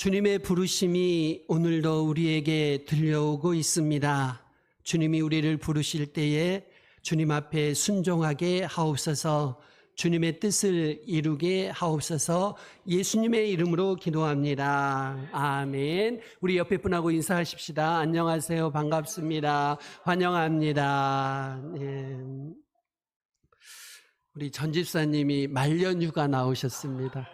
주님의 부르심이 오늘도 우리에게 들려오고 있습니다. 주님이 우리를 부르실 때에 주님 앞에 순종하게 하옵소서, 주님의 뜻을 이루게 하옵소서. 예수님의 이름으로 기도합니다. 아멘. 우리 옆에 분하고 인사하십시다. 안녕하세요. 반갑습니다. 환영합니다. 예. 우리 전 집사님이 말년휴가 나오셨습니다.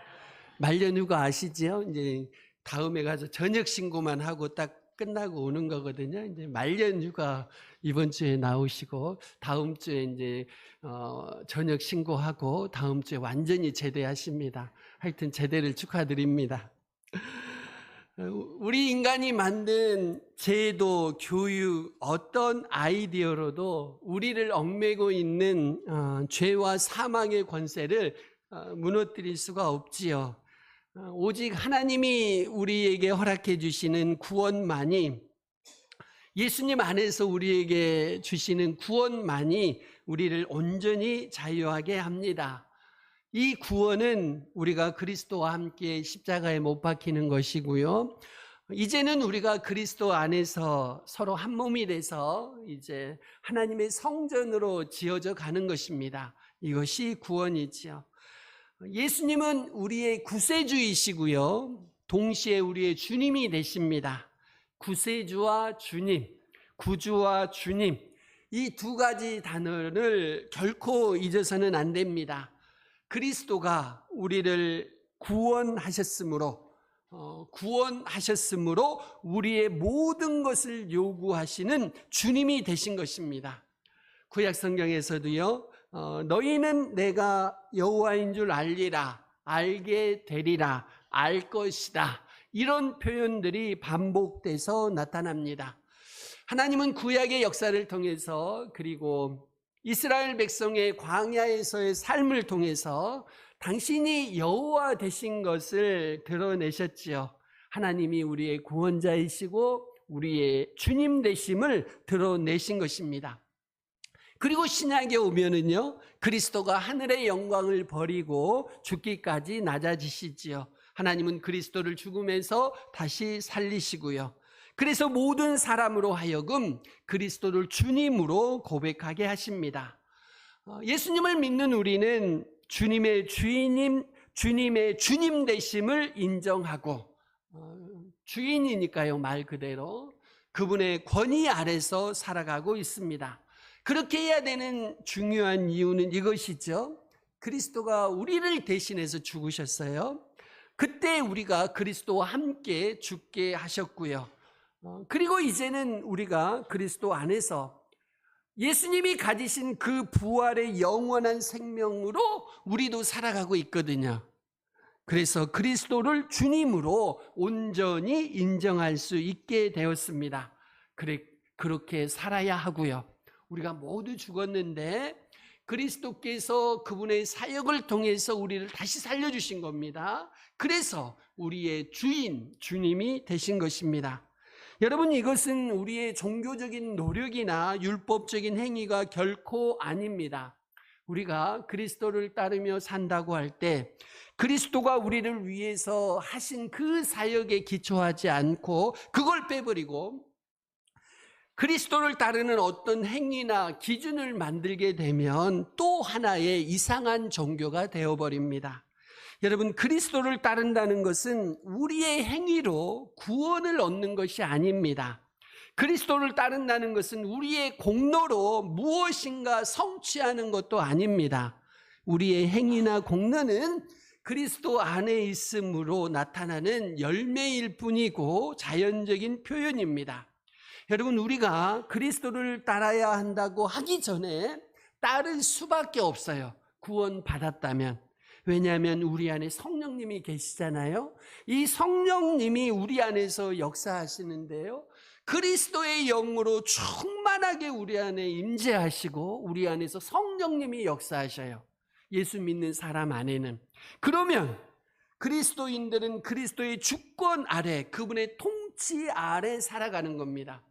말년휴가 아시죠? 이제 다음에 가서 저녁 신고만 하고 딱 끝나고 오는 거거든요. 이제 말년휴가 이번 주에 나오시고 다음 주에 이제 저녁 신고하고 다음 주에 완전히 제대하십니다. 하여튼 제대를 축하드립니다. 우리 인간이 만든 제도, 교육, 어떤 아이디어로도 우리를 얽매고 있는 죄와 사망의 권세를 무너뜨릴 수가 없지요. 오직 하나님이 우리에게 허락해 주시는 구원만이, 예수님 안에서 우리에게 주시는 구원만이 우리를 온전히 자유하게 합니다. 이 구원은 우리가 그리스도와 함께 십자가에 못 박히는 것이고요. 이제는 우리가 그리스도 안에서 서로 한 몸이 돼서 이제 하나님의 성전으로 지어져 가는 것입니다. 이것이 구원이지요. 예수님은 우리의 구세주이시고요, 동시에 우리의 주님이 되십니다. 구세주와 주님, 구주와 주님, 이 두 가지 단어를 결코 잊어서는 안 됩니다. 그리스도가 우리를 구원하셨으므로 우리의 모든 것을 요구하시는 주님이 되신 것입니다. 구약 성경에서도요, 너희는 내가 여호와인 줄 알리라, 알게 되리라, 알 것이다, 이런 표현들이 반복돼서 나타납니다. 하나님은 구약의 역사를 통해서, 그리고 이스라엘 백성의 광야에서의 삶을 통해서 당신이 여호와 되신 것을 드러내셨지요. 하나님이 우리의 구원자이시고 우리의 주님 되심을 드러내신 것입니다. 그리고 신약에 오면은요, 그리스도가 하늘의 영광을 버리고 죽기까지 낮아지시지요. 하나님은 그리스도를 죽음에서 다시 살리시고요. 그래서 모든 사람으로 하여금 그리스도를 주님으로 고백하게 하십니다. 예수님을 믿는 우리는 주님의 주님 되심을 인정하고, 주인이니까요, 말 그대로 그분의 권위 아래서 살아가고 있습니다. 그렇게 해야 되는 중요한 이유는 이것이죠. 그리스도가 우리를 대신해서 죽으셨어요. 그때 우리가 그리스도와 함께 죽게 하셨고요. 그리고 이제는 우리가 그리스도 안에서 예수님이 가지신 그 부활의 영원한 생명으로 우리도 살아가고 있거든요. 그래서 그리스도를 주님으로 온전히 인정할 수 있게 되었습니다. 그렇게 살아야 하고요. 우리가 모두 죽었는데 그리스도께서 그분의 사역을 통해서 우리를 다시 살려주신 겁니다. 그래서 우리의 주님이 되신 것입니다. 여러분, 이것은 우리의 종교적인 노력이나 율법적인 행위가 결코 아닙니다. 우리가 그리스도를 따르며 산다고 할 때 그리스도가 우리를 위해서 하신 그 사역에 기초하지 않고 그걸 빼버리고 그리스도를 따르는 어떤 행위나 기준을 만들게 되면 또 하나의 이상한 종교가 되어버립니다. 여러분, 그리스도를 따른다는 것은 우리의 행위로 구원을 얻는 것이 아닙니다. 그리스도를 따른다는 것은 우리의 공로로 무엇인가 성취하는 것도 아닙니다. 우리의 행위나 공로는 그리스도 안에 있음으로 나타나는 열매일 뿐이고 자연적인 표현입니다. 여러분, 우리가 그리스도를 따라야 한다고 하기 전에 따를 수밖에 없어요. 구원 받았다면. 왜냐하면 우리 안에 성령님이 계시잖아요. 이 성령님이 우리 안에서 역사하시는데요, 그리스도의 영으로 충만하게 우리 안에 임재하시고 우리 안에서 성령님이 역사하셔요. 예수 믿는 사람 안에는. 그러면 그리스도인들은 그리스도의 주권 아래, 그분의 통치 아래 살아가는 겁니다.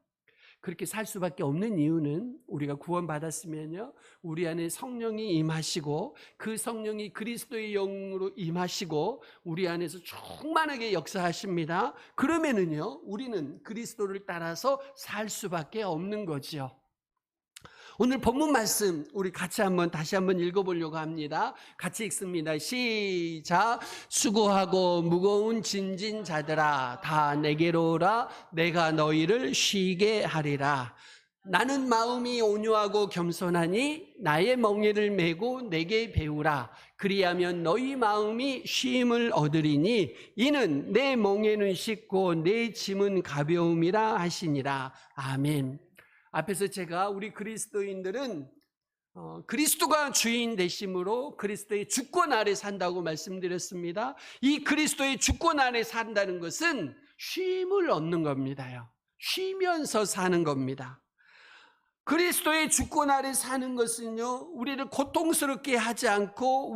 그렇게 살 수밖에 없는 이유는 우리가 구원받았으면요, 우리 안에 성령이 임하시고 그 성령이 그리스도의 영으로 임하시고 우리 안에서 충만하게 역사하십니다. 그러면은요, 우리는 그리스도를 따라서 살 수밖에 없는 거지요. 오늘 본문 말씀 우리 같이 다시 한번 읽어보려고 합니다. 같이 읽습니다. 시작. 수고하고 무거운 짐진 자들아 다 내게로 오라. 내가 너희를 쉬게 하리라. 나는 마음이 온유하고 겸손하니 나의 멍에를 메고 내게 배우라. 그리하면 너희 마음이 쉼을 얻으리니 이는 내 멍에는 쉽고 내 짐은 가벼움이라 하시니라. 아멘. 앞에서 제가 우리 그리스도인들은 그리스도가 주인 되심으로 그리스도의 주권 아래 산다고 말씀드렸습니다. 이 그리스도의 주권 아래 산다는 것은 쉼을 얻는 겁니다. 쉬면서 사는 겁니다. 그리스도의 주권 아래 사는 것은요, 우리를 고통스럽게 하지 않고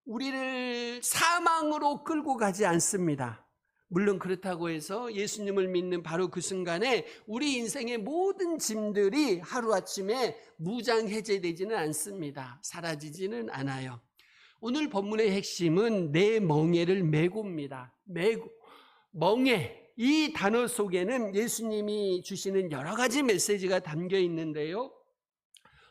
우리를 사망으로 끌고 가지 않습니다. 물론 그렇다고 해서 예수님을 믿는 바로 그 순간에 우리 인생의 모든 짐들이 하루아침에 무장해제되지는 않습니다. 사라지지는 않아요. 오늘 본문의 핵심은 내 멍에를 메고입니다. 멍에, 이 단어 속에는 예수님이 주시는 여러 가지 메시지가 담겨 있는데요,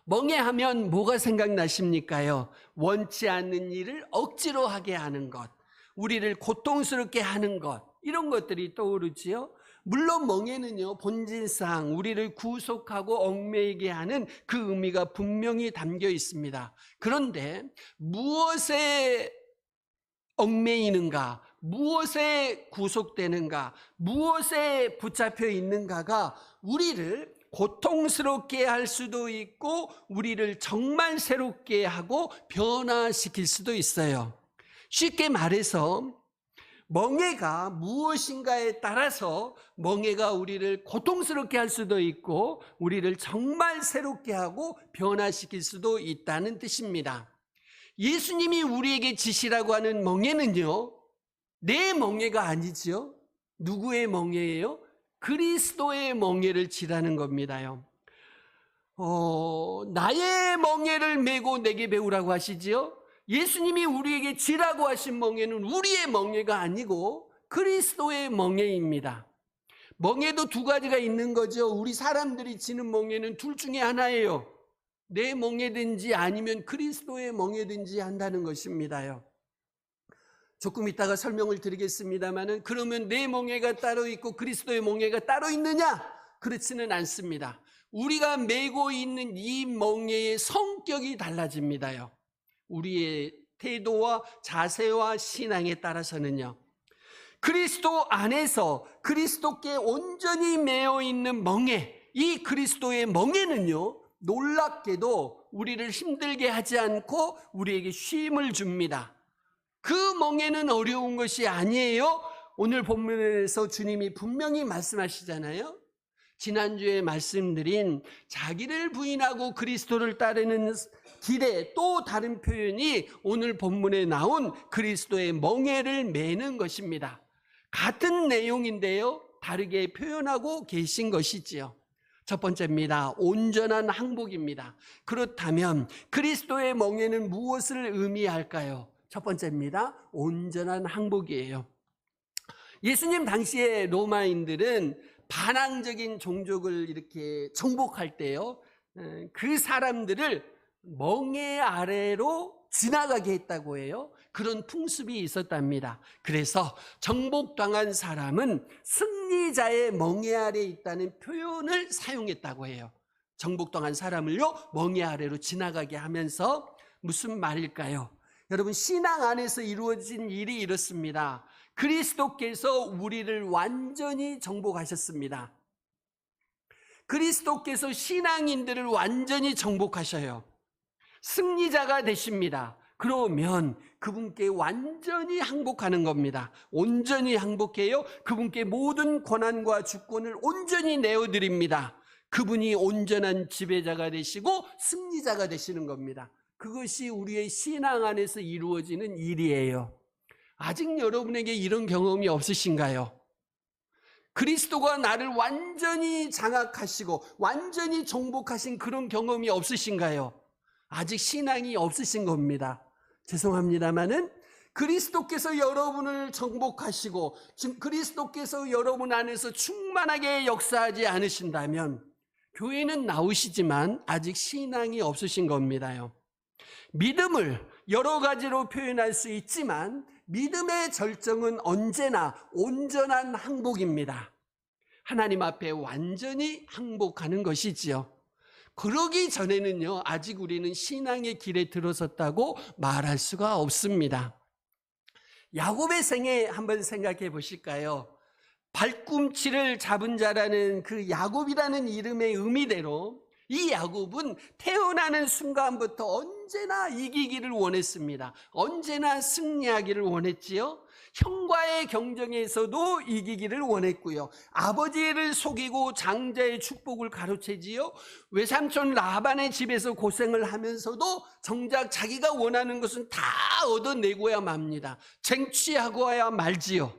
멍에하면 뭐가 생각나십니까요? 원치 않는 일을 억지로 하게 하는 것, 우리를 고통스럽게 하는 것, 이런 것들이 떠오르지요. 물론 멍에는요, 본질상 우리를 구속하고 얽매이게 하는 그 의미가 분명히 담겨 있습니다. 그런데 무엇에 얽매이는가, 무엇에 구속되는가, 무엇에 붙잡혀 있는가가 우리를 고통스럽게 할 수도 있고 우리를 정말 새롭게 하고 변화시킬 수도 있어요. 쉽게 말해서 멍에가 무엇인가에 따라서 멍에가 우리를 고통스럽게 할 수도 있고 우리를 정말 새롭게 하고 변화시킬 수도 있다는 뜻입니다. 예수님이 우리에게 지시라고 하는 멍에는요, 내 멍에가 아니지요. 누구의 멍에예요? 그리스도의 멍에를 지라는 겁니다요. 나의 멍에를 메고 내게 배우라고 하시지요. 예수님이 우리에게 지라고 하신 멍에는 우리의 멍에가 아니고 그리스도의 멍에입니다. 멍에도 두 가지가 있는 거죠. 우리 사람들이 지는 멍에는 둘 중에 하나예요. 내 멍에든지 아니면 그리스도의 멍에든지 한다는 것입니다요. 조금 이따가 설명을 드리겠습니다만은, 그러면 내 멍에가 따로 있고 그리스도의 멍에가 따로 있느냐? 그렇지는 않습니다. 우리가 메고 있는 이 멍에의 성격이 달라집니다요. 우리의 태도와 자세와 신앙에 따라서는요. 그리스도 안에서 그리스도께 온전히 매어 있는 멍에, 이 그리스도의 멍에는요, 놀랍게도 우리를 힘들게 하지 않고 우리에게 쉼을 줍니다. 그 멍에는 어려운 것이 아니에요. 오늘 본문에서 주님이 분명히 말씀하시잖아요. 지난주에 말씀드린 자기를 부인하고 그리스도를 따르는 길의 또 다른 표현이 오늘 본문에 나온 그리스도의 멍에를 매는 것입니다. 같은 내용인데요, 다르게 표현하고 계신 것이지요. 첫 번째입니다. 온전한 항복입니다. 그렇다면 그리스도의 멍에는 무엇을 의미할까요? 첫 번째입니다. 온전한 항복이에요. 예수님 당시에 로마인들은 반항적인 종족을 이렇게 정복할 때요, 그 사람들을 멍에 아래로 지나가게 했다고 해요. 그런 풍습이 있었답니다. 그래서 정복당한 사람은 승리자의 멍에 아래에 있다는 표현을 사용했다고 해요. 정복당한 사람을요, 멍에 아래로 지나가게 하면서 무슨 말일까요? 여러분, 신앙 안에서 이루어진 일이 이렇습니다. 그리스도께서 우리를 완전히 정복하셨습니다. 그리스도께서 신앙인들을 완전히 정복하셔요. 승리자가 되십니다. 그러면 그분께 완전히 항복하는 겁니다. 온전히 항복해요. 그분께 모든 권한과 주권을 온전히 내어드립니다. 그분이 온전한 지배자가 되시고 승리자가 되시는 겁니다. 그것이 우리의 신앙 안에서 이루어지는 일이에요. 아직 여러분에게 이런 경험이 없으신가요? 그리스도가 나를 완전히 장악하시고 완전히 정복하신 그런 경험이 없으신가요? 아직 신앙이 없으신 겁니다. 죄송합니다마는 그리스도께서 여러분을 정복하시고 그리스도께서 여러분 안에서 충만하게 역사하지 않으신다면 교회는 나오시지만 아직 신앙이 없으신 겁니다요. 믿음을 여러 가지로 표현할 수 있지만 믿음의 절정은 언제나 온전한 항복입니다. 하나님 앞에 완전히 항복하는 것이지요. 그러기 전에는요, 아직 우리는 신앙의 길에 들어섰다고 말할 수가 없습니다. 야곱의 생애 한번 생각해 보실까요? 발꿈치를 잡은 자라는 그 야곱이라는 이름의 의미대로 이 야곱은 태어나는 순간부터 언제나 이기기를 원했습니다. 언제나 승리하기를 원했지요. 형과의 경쟁에서도 이기기를 원했고요. 아버지를 속이고 장자의 축복을 가로채지요. 외삼촌 라반의 집에서 고생을 하면서도 정작 자기가 원하는 것은 다 얻어내고야 맙니다. 쟁취하고야 말지요.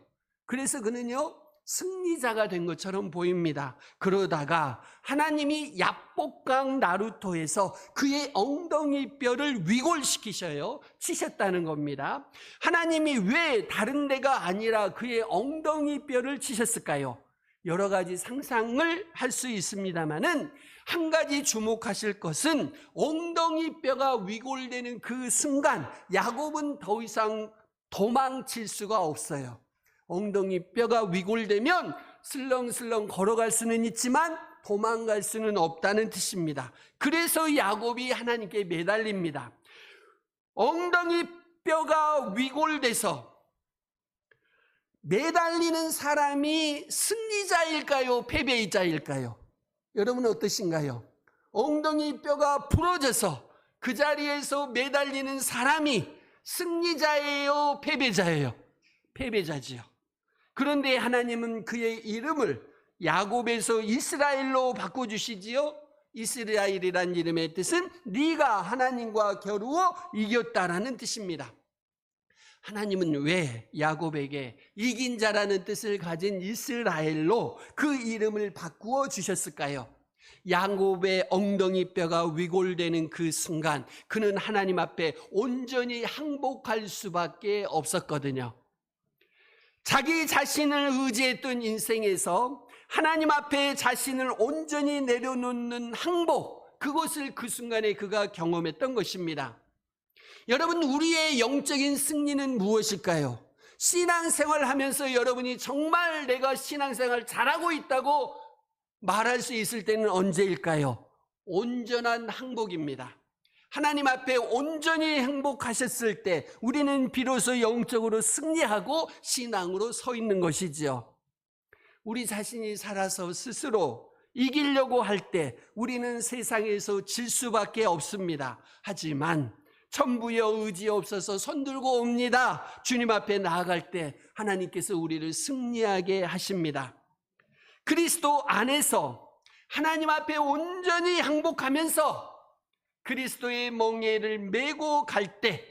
그래서 그는요, 승리자가 된 것처럼 보입니다. 그러다가 하나님이 야복강 나루토에서 그의 엉덩이 뼈를 위골시키셔요. 치셨다는 겁니다. 하나님이 왜 다른 데가 아니라 그의 엉덩이 뼈를 치셨을까요? 여러 가지 상상을 할 수 있습니다만은 한 가지 주목하실 것은 엉덩이 뼈가 위골되는 그 순간 야곱은 더 이상 도망칠 수가 없어요. 엉덩이 뼈가 위골되면 슬렁슬렁 걸어갈 수는 있지만 도망갈 수는 없다는 뜻입니다. 그래서 야곱이 하나님께 매달립니다. 엉덩이 뼈가 위골돼서 매달리는 사람이 승리자일까요? 패배자일까요? 여러분은 어떠신가요? 엉덩이 뼈가 부러져서 그 자리에서 매달리는 사람이 승리자예요? 패배자예요? 패배자지요. 그런데 하나님은 그의 이름을 야곱에서 이스라엘로 바꿔주시지요. 이스라엘이란 이름의 뜻은 네가 하나님과 겨루어 이겼다라는 뜻입니다. 하나님은 왜 야곱에게 이긴 자라는 뜻을 가진 이스라엘로 그 이름을 바꾸어 주셨을까요? 야곱의 엉덩이 뼈가 위골되는 그 순간 그는 하나님 앞에 온전히 항복할 수밖에 없었거든요. 자기 자신을 의지했던 인생에서 하나님 앞에 자신을 온전히 내려놓는 항복, 그것을 그 순간에 그가 경험했던 것입니다. 여러분, 우리의 영적인 승리는 무엇일까요? 신앙생활 하면서 여러분이 정말 내가 신앙생활 잘하고 있다고 말할 수 있을 때는 언제일까요? 온전한 항복입니다. 하나님 앞에 온전히 행복하셨을 때 우리는 비로소 영적으로 승리하고 신앙으로 서 있는 것이죠. 우리 자신이 살아서 스스로 이기려고 할 때 우리는 세상에서 질 수밖에 없습니다. 하지만 천부여 의지 없어서 손들고 옵니다. 주님 앞에 나아갈 때 하나님께서 우리를 승리하게 하십니다. 그리스도 안에서 하나님 앞에 온전히 항복하면서 그리스도의 멍에를 메고 갈 때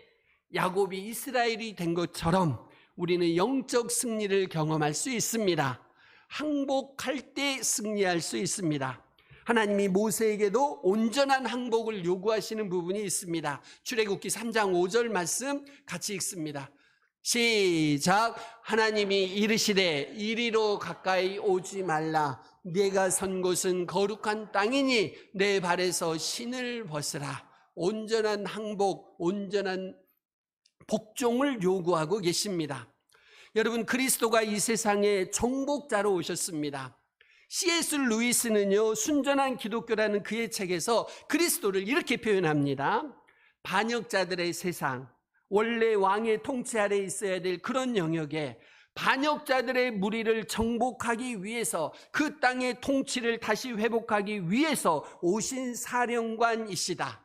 야곱이 이스라엘이 된 것처럼 우리는 영적 승리를 경험할 수 있습니다. 항복할 때 승리할 수 있습니다. 하나님이 모세에게도 온전한 항복을 요구하시는 부분이 있습니다. 출애굽기 3장 5절 말씀 같이 읽습니다. 시작. 하나님이 이르시되 이리로 가까이 오지 말라. 네가 선 곳은 거룩한 땅이니 내 발에서 신을 벗으라. 온전한 항복, 온전한 복종을 요구하고 계십니다. 여러분, 그리스도가 이 세상에 정복자로 오셨습니다. C.S. 루이스는요, 순전한 기독교라는 그의 책에서 그리스도를 이렇게 표현합니다. 반역자들의 세상, 원래 왕의 통치 아래에 있어야 될 그런 영역에 반역자들의 무리를 정복하기 위해서 그 땅의 통치를 다시 회복하기 위해서 오신 사령관이시다.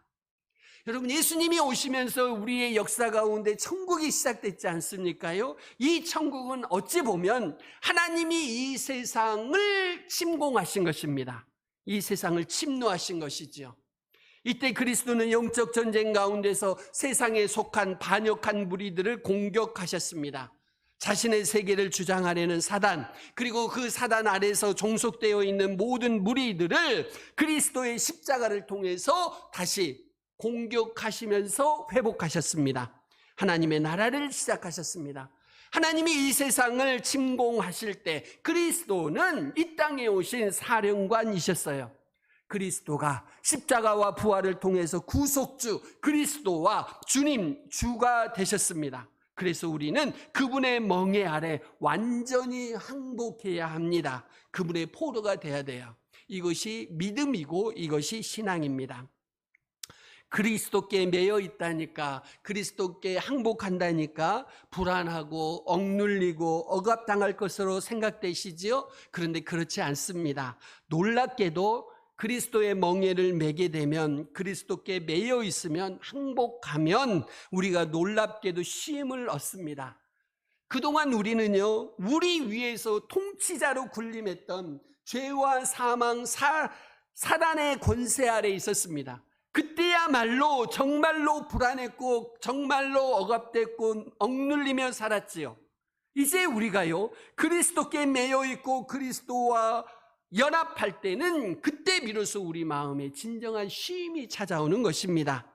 여러분, 예수님이 오시면서 우리의 역사 가운데 천국이 시작됐지 않습니까요? 이 천국은 어찌 보면 하나님이 이 세상을 침공하신 것입니다. 이 세상을 침노하신 것이죠. 이때 그리스도는 영적 전쟁 가운데서 세상에 속한 반역한 무리들을 공격하셨습니다. 자신의 세계를 주장하려는 사단, 그리고 그 사단 아래서 종속되어 있는 모든 무리들을 그리스도의 십자가를 통해서 다시 공격하시면서 회복하셨습니다. 하나님의 나라를 시작하셨습니다. 하나님이 이 세상을 침공하실 때 그리스도는 이 땅에 오신 사령관이셨어요. 그리스도가 십자가와 부활을 통해서 구속주, 그리스도와 주님, 주가 되셨습니다. 그래서 우리는 그분의 멍에 아래 완전히 항복해야 합니다. 그분의 포로가 돼야 돼요. 이것이 믿음이고 이것이 신앙입니다. 그리스도께 매여 있다니까, 그리스도께 항복한다니까 불안하고 억눌리고 억압당할 것으로 생각되시지요? 그런데 그렇지 않습니다. 놀랍게도 그리스도의 멍에를 매게 되면, 그리스도께 매여 있으면, 항복하면 우리가 놀랍게도 쉼을 얻습니다. 그동안 우리는요, 우리 위에서 통치자로 군림했던 죄와 사망, 사단의 권세 아래 있었습니다. 그때야말로 정말로 불안했고 정말로 억압됐고 억눌리며 살았지요. 이제 우리가요, 그리스도께 매여 있고 그리스도와 연합할 때는 그때 비로소 우리 마음에 진정한 쉼이 찾아오는 것입니다.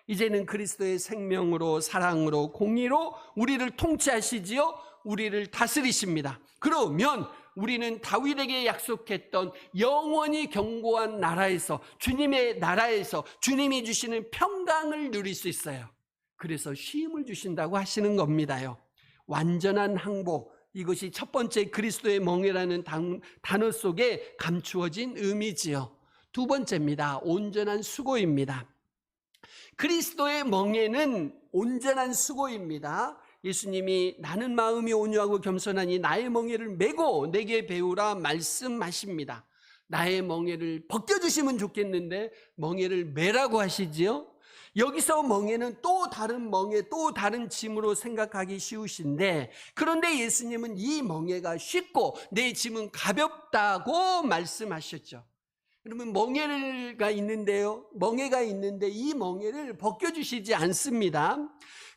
이제는 그리스도의 생명으로, 사랑으로, 공의로 우리를 통치하시지요. 우리를 다스리십니다. 그러면 우리는 다윗에게 약속했던 영원히 견고한 나라에서, 주님의 나라에서 주님이 주시는 평강을 누릴 수 있어요. 그래서 쉼을 주신다고 하시는 겁니다요. 완전한 항복, 이것이 첫 번째 그리스도의 멍에라는 단어 속에 감추어진 의미지요. 두 번째입니다. 온전한 수고입니다. 그리스도의 멍에는 온전한 수고입니다. 예수님이 나는 마음이 온유하고 겸손하니 나의 멍에를 메고 내게 배우라 말씀하십니다. 나의 멍에를 벗겨주시면 좋겠는데 멍에를 메라고 하시지요. 여기서 멍에는 또 다른 멍에, 또 다른 짐으로 생각하기 쉬우신데, 그런데 예수님은 이 멍에가 쉽고 내 짐은 가볍다고 말씀하셨죠. 여러분, 멍에가 있는데요, 멍에가 있는데 이 멍에를 벗겨주시지 않습니다.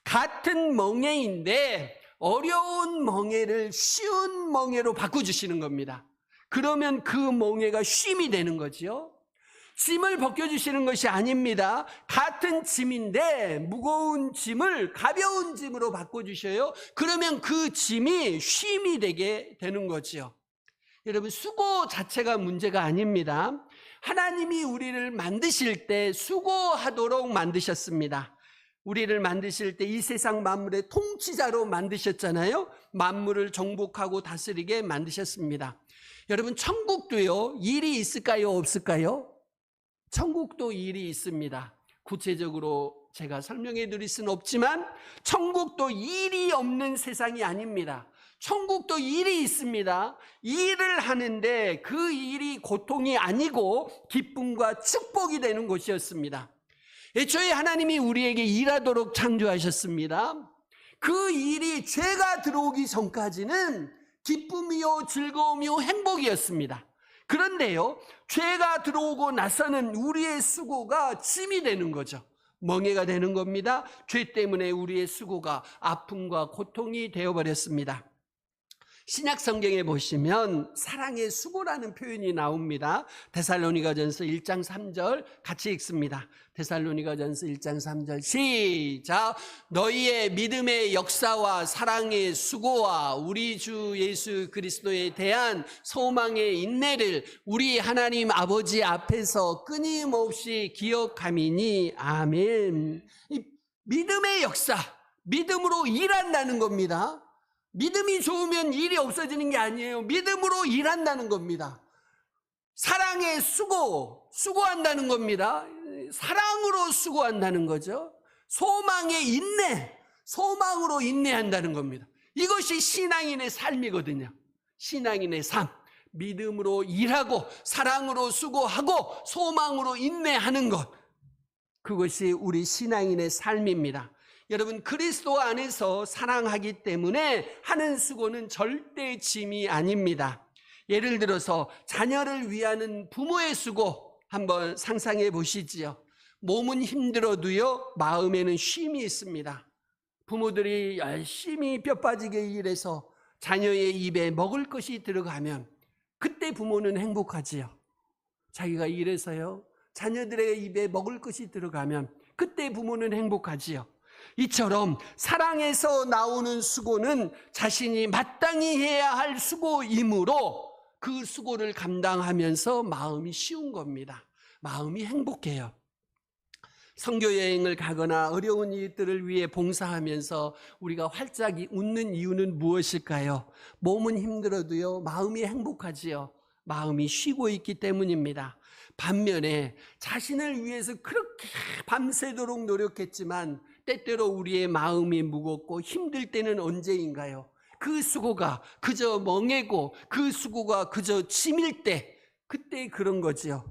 같은 멍에인데 어려운 멍에를 쉬운 멍에로 바꿔주시는 겁니다. 그러면 그 멍에가 쉼이 되는 거죠. 짐을 벗겨주시는 것이 아닙니다. 같은 짐인데 무거운 짐을 가벼운 짐으로 바꿔주셔요. 그러면 그 짐이 쉼이 되게 되는 거죠. 여러분, 수고 자체가 문제가 아닙니다. 하나님이 우리를 만드실 때 수고하도록 만드셨습니다. 우리를 만드실 때 이 세상 만물의 통치자로 만드셨잖아요. 만물을 정복하고 다스리게 만드셨습니다. 여러분, 천국도요, 일이 있을까요, 없을까요? 천국도 일이 있습니다. 구체적으로 제가 설명해 드릴 수는 없지만 천국도 일이 없는 세상이 아닙니다. 천국도 일이 있습니다. 일을 하는데 그 일이 고통이 아니고 기쁨과 축복이 되는 곳이었습니다. 애초에 하나님이 우리에게 일하도록 창조하셨습니다. 그 일이 죄가 들어오기 전까지는 기쁨이요, 즐거움이요, 행복이었습니다. 그런데요, 죄가 들어오고 나서는 우리의 수고가 짐이 되는 거죠. 멍에가 되는 겁니다. 죄 때문에 우리의 수고가 아픔과 고통이 되어버렸습니다. 신약 성경에 보시면 사랑의 수고라는 표현이 나옵니다. 데살로니가전서 1장 3절 같이 읽습니다. 데살로니가전서 1장 3절 시작. 너희의 믿음의 역사와 사랑의 수고와 우리 주 예수 그리스도에 대한 소망의 인내를 우리 하나님 아버지 앞에서 끊임없이 기억함이니 아멘. 이 믿음의 역사, 믿음으로 일한다는 겁니다. 믿음이 좋으면 일이 없어지는 게 아니에요. 믿음으로 일한다는 겁니다. 사랑의 수고한다는 겁니다. 사랑으로 수고한다는 거죠. 소망의 인내, 소망으로 인내한다는 겁니다. 이것이 신앙인의 삶이거든요. 신앙인의 삶, 믿음으로 일하고 사랑으로 수고하고 소망으로 인내하는 것, 그것이 우리 신앙인의 삶입니다. 여러분, 그리스도 안에서 사랑하기 때문에 하는 수고는 절대 짐이 아닙니다. 예를 들어서 자녀를 위하는 부모의 수고 한번 상상해 보시지요. 몸은 힘들어도요, 마음에는 쉼이 있습니다. 부모들이 열심히 뼈 빠지게 일해서 자녀의 입에 먹을 것이 들어가면 그때 부모는 행복하지요. 자기가 일해서요, 자녀들의 입에 먹을 것이 들어가면 그때 부모는 행복하지요. 이처럼 사랑에서 나오는 수고는 자신이 마땅히 해야 할 수고이므로 그 수고를 감당하면서 마음이 쉬운 겁니다. 마음이 행복해요. 선교여행을 가거나 어려운 이들을 위해 봉사하면서 우리가 활짝 웃는 이유는 무엇일까요? 몸은 힘들어도요, 마음이 행복하지요. 마음이 쉬고 있기 때문입니다. 반면에 자신을 위해서 그렇게 밤새도록 노력했지만 때때로 우리의 마음이 무겁고 힘들 때는 언제인가요? 그 수고가 그저 멍해고 그 수고가 그저 짐일 때, 그때 그런 거지요.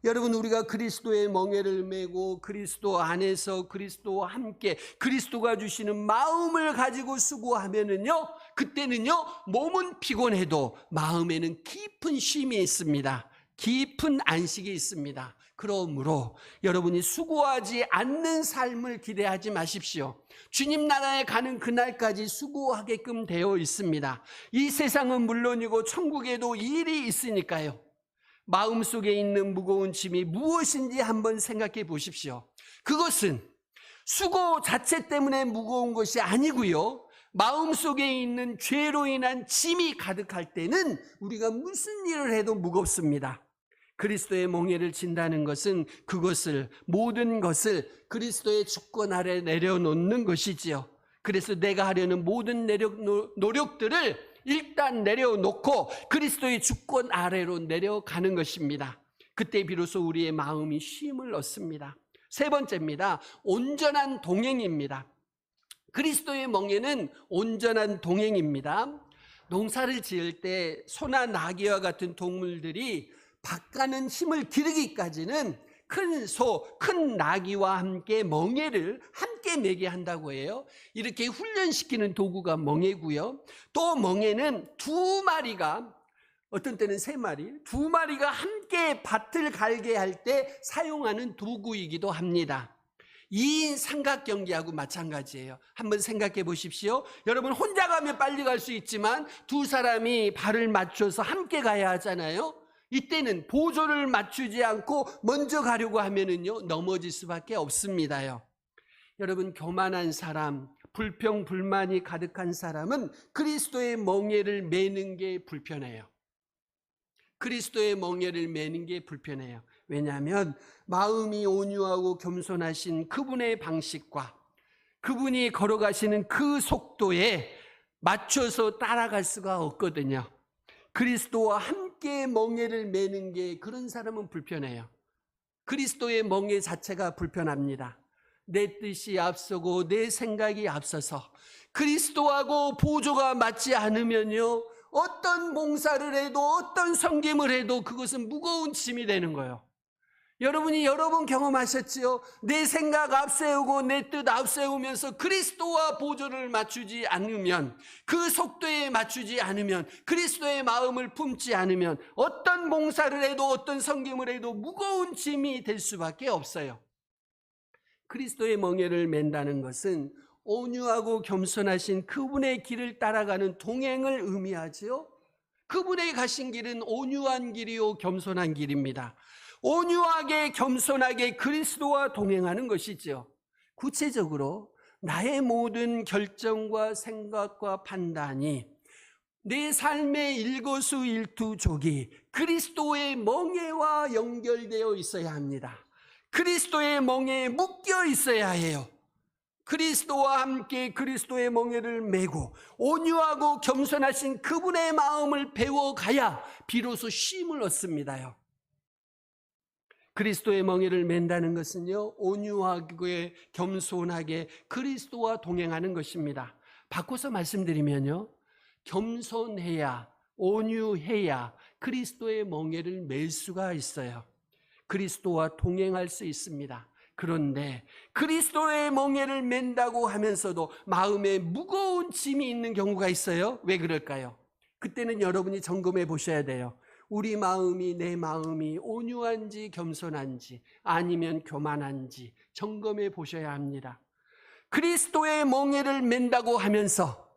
여러분, 우리가 그리스도의 멍에를 메고 그리스도 안에서 그리스도와 함께 그리스도가 주시는 마음을 가지고 수고하면은요, 그때는요, 몸은 피곤해도 마음에는 깊은 쉼이 있습니다. 깊은 안식이 있습니다. 그러므로 여러분이 수고하지 않는 삶을 기대하지 마십시오. 주님 나라에 가는 그날까지 수고하게끔 되어 있습니다. 이 세상은 물론이고 천국에도 일이 있으니까요. 마음속에 있는 무거운 짐이 무엇인지 한번 생각해 보십시오. 그것은 수고 자체 때문에 무거운 것이 아니고요, 마음속에 있는 죄로 인한 짐이 가득할 때는 우리가 무슨 일을 해도 무겁습니다. 그리스도의 몽해를 진다는 것은 그것을, 모든 것을 그리스도의 주권 아래 내려놓는 것이지요. 그래서 내가 하려는 모든 노력들을 일단 내려놓고 그리스도의 주권 아래로 내려가는 것입니다. 그때 비로소 우리의 마음이 쉼을 얻습니다. 세 번째입니다. 온전한 동행입니다. 그리스도의 멍에는 온전한 동행입니다. 농사를 지을 때 소나 나귀와 같은 동물들이 밭가는 힘을 기르기까지는 큰 소, 큰 나귀와 함께 멍에를 함께 매게 한다고 해요. 이렇게 훈련시키는 도구가 멍에고요. 또 멍에는 두 마리가, 어떤 때는 세 마리, 두 마리가 함께 밭을 갈게 할 때 사용하는 도구이기도 합니다. 2인 삼각경기하고 마찬가지예요. 한번 생각해 보십시오. 여러분, 혼자 가면 빨리 갈 수 있지만 두 사람이 발을 맞춰서 함께 가야 하잖아요. 이때는 보조를 맞추지 않고 먼저 가려고 하면은요, 넘어질 수밖에 없습니다요. 여러분, 교만한 사람, 불평 불만이 가득한 사람은 그리스도의 멍에를 매는 게 불편해요. 그리스도의 멍에를 매는 게 불편해요. 왜냐하면 마음이 온유하고 겸손하신 그분의 방식과 그분이 걸어가시는 그 속도에 맞춰서 따라갈 수가 없거든요. 그리스도와 함께 멍에를 매는 게, 그런 사람은 불편해요. 그리스도의 멍에 자체가 불편합니다. 내 뜻이 앞서고 내 생각이 앞서서 그리스도하고 보조가 맞지 않으면요, 어떤 봉사를 해도 어떤 섬김을 해도 그것은 무거운 짐이 되는 거예요. 여러분이 여러 번 경험하셨지요? 내 생각 앞세우고 내 뜻 앞세우면서 그리스도와 보조를 맞추지 않으면, 그 속도에 맞추지 않으면, 그리스도의 마음을 품지 않으면 어떤 봉사를 해도 어떤 섬김을 해도 무거운 짐이 될 수밖에 없어요. 그리스도의 멍에를 맨다는 것은 온유하고 겸손하신 그분의 길을 따라가는 동행을 의미하지요. 그분의 가신 길은 온유한 길이요 겸손한 길입니다. 온유하게 겸손하게 그리스도와 동행하는 것이죠. 구체적으로 나의 모든 결정과 생각과 판단이, 내 삶의 일거수일투족이 그리스도의 멍에와 연결되어 있어야 합니다. 그리스도의 멍에에 묶여 있어야 해요. 그리스도와 함께 그리스도의 멍에를 메고 온유하고 겸손하신 그분의 마음을 배워가야 비로소 쉼을 얻습니다요. 그리스도의 멍에를 맨다는 것은요, 온유하게 겸손하게 그리스도와 동행하는 것입니다. 바꿔서 말씀드리면요, 겸손해야, 온유해야 그리스도의 멍에를 맬 수가 있어요. 그리스도와 동행할 수 있습니다. 그런데 그리스도의 멍에를 맨다고 하면서도 마음에 무거운 짐이 있는 경우가 있어요. 왜 그럴까요? 그때는 여러분이 점검해 보셔야 돼요. 우리 마음이, 내 마음이 온유한지 겸손한지 아니면 교만한지 점검해 보셔야 합니다. 그리스도의 멍에를 맨다고 하면서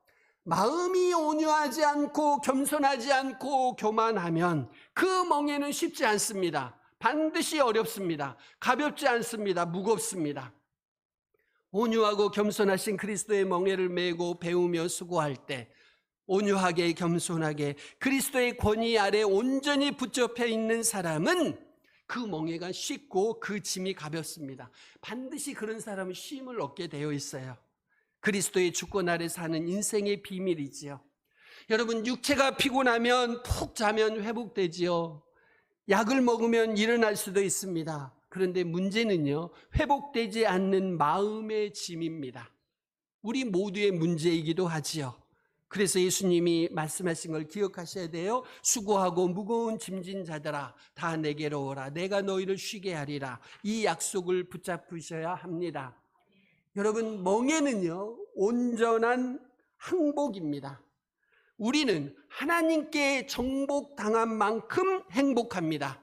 마음이 온유하지 않고 겸손하지 않고 교만하면 그 멍에는 쉽지 않습니다. 반드시 어렵습니다. 가볍지 않습니다. 무겁습니다. 온유하고 겸손하신 그리스도의 멍에를 메고 배우며 수고할 때 온유하게 겸손하게 그리스도의 권위 아래 온전히 붙잡혀 있는 사람은 그 멍에가 쉽고 그 짐이 가볍습니다. 반드시 그런 사람은 쉼을 얻게 되어 있어요. 그리스도의 주권 아래 사는 인생의 비밀이지요. 여러분, 육체가 피곤하면 푹 자면 회복되지요. 약을 먹으면 일어날 수도 있습니다. 그런데 문제는요, 회복되지 않는 마음의 짐입니다. 우리 모두의 문제이기도 하지요. 그래서 예수님이 말씀하신 걸 기억하셔야 돼요. 수고하고 무거운 짐진 자들아 다 내게로 오라. 내가 너희를 쉬게 하리라. 이 약속을 붙잡으셔야 합니다. 여러분, 멍에는요, 온전한 항복입니다. 우리는 하나님께 정복당한 만큼 행복합니다.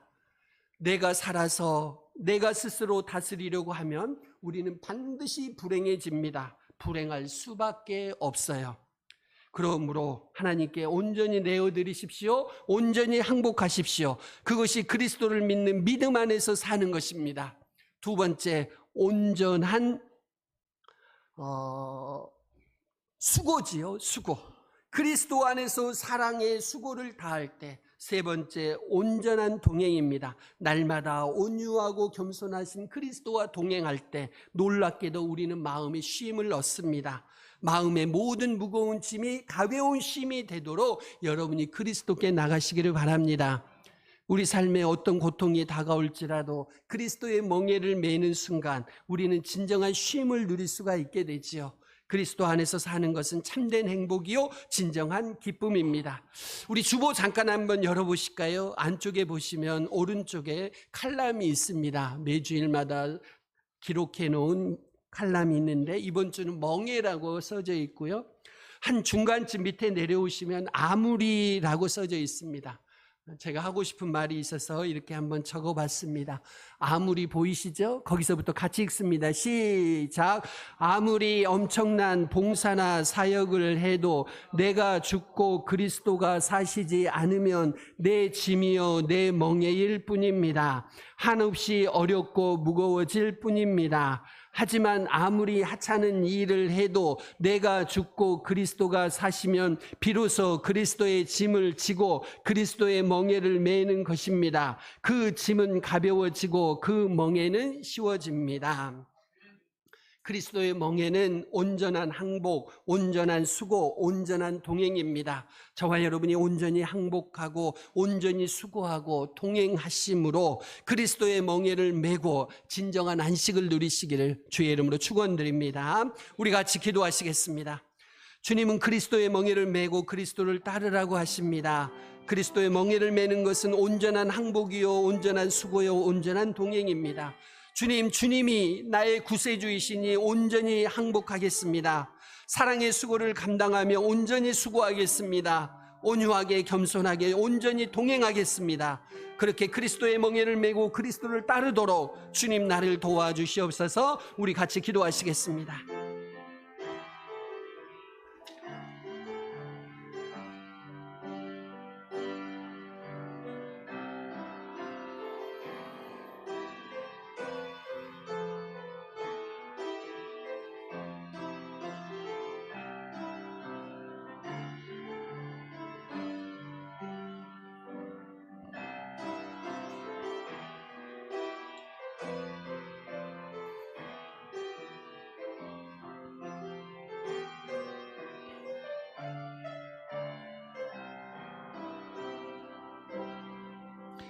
내가 살아서 내가 스스로 다스리려고 하면 우리는 반드시 불행해집니다. 불행할 수밖에 없어요. 그러므로 하나님께 온전히 내어드리십시오. 온전히 항복하십시오. 그것이 그리스도를 믿는 믿음 안에서 사는 것입니다. 두 번째, 온전한 수고지요. 수고. 그리스도 안에서 사랑의 수고를 다할 때. 세 번째, 온전한 동행입니다. 날마다 온유하고 겸손하신 그리스도와 동행할 때 놀랍게도 우리는 마음의 쉼을 얻습니다. 마음의 모든 무거운 짐이 가벼운 쉼이 되도록 여러분이 그리스도께 나가시기를 바랍니다. 우리 삶에 어떤 고통이 다가올지라도 그리스도의 멍에를 매는 순간 우리는 진정한 쉼을 누릴 수가 있게 되지요. 그리스도 안에서 사는 것은 참된 행복이요 진정한 기쁨입니다. 우리 주보 잠깐 한번 열어보실까요? 안쪽에 보시면 오른쪽에 칼럼이 있습니다. 매주일마다 기록해 놓은 칼럼이 있는데 이번 주는 멍에라고 써져 있고요. 한 중간쯤 밑에 내려오시면 아무리라고 써져 있습니다. 제가 하고 싶은 말이 있어서 이렇게 한번 적어봤습니다. 아무리 보이시죠? 거기서부터 같이 읽습니다. 시작. 아무리 엄청난 봉사나 사역을 해도 내가 죽고 그리스도가 사시지 않으면 내 짐이요 내 멍에일 뿐입니다. 한없이 어렵고 무거워질 뿐입니다. 하지만 아무리 하찮은 일을 해도 내가 죽고 그리스도가 사시면 비로소 그리스도의 짐을 지고 그리스도의 멍에를 메는 것입니다. 그 짐은 가벼워지고 그 멍에는 쉬워집니다. 그리스도의 멍에는 온전한 항복, 온전한 수고, 온전한 동행입니다. 저와 여러분이 온전히 항복하고 온전히 수고하고 동행하심으로 그리스도의 멍에를 메고 진정한 안식을 누리시기를 주의 이름으로 축원드립니다. 우리 같이 기도하시겠습니다. 주님은 그리스도의 멍에를 메고 그리스도를 따르라고 하십니다. 그리스도의 멍에를 메는 것은 온전한 항복이요 온전한 수고요 온전한 동행입니다. 주님이 나의 구세주이시니 온전히 항복하겠습니다. 사랑의 수고를 감당하며 온전히 수고하겠습니다. 온유하게 겸손하게 온전히 동행하겠습니다. 그렇게 그리스도의 멍에를 메고 그리스도를 따르도록 주님 나를 도와주시옵소서. 우리 같이 기도하시겠습니다.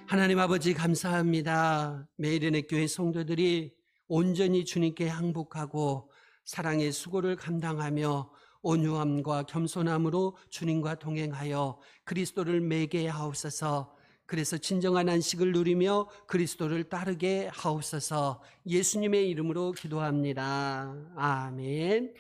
하나님 아버지 감사합니다. 매일은혜 교회 성도들이 온전히 주님께 항복하고 사랑의 수고를 감당하며 온유함과 겸손함으로 주님과 동행하여 그리스도를 매게 하옵소서. 그래서 진정한 안식을 누리며 그리스도를 따르게 하옵소서. 예수님의 이름으로 기도합니다. 아멘.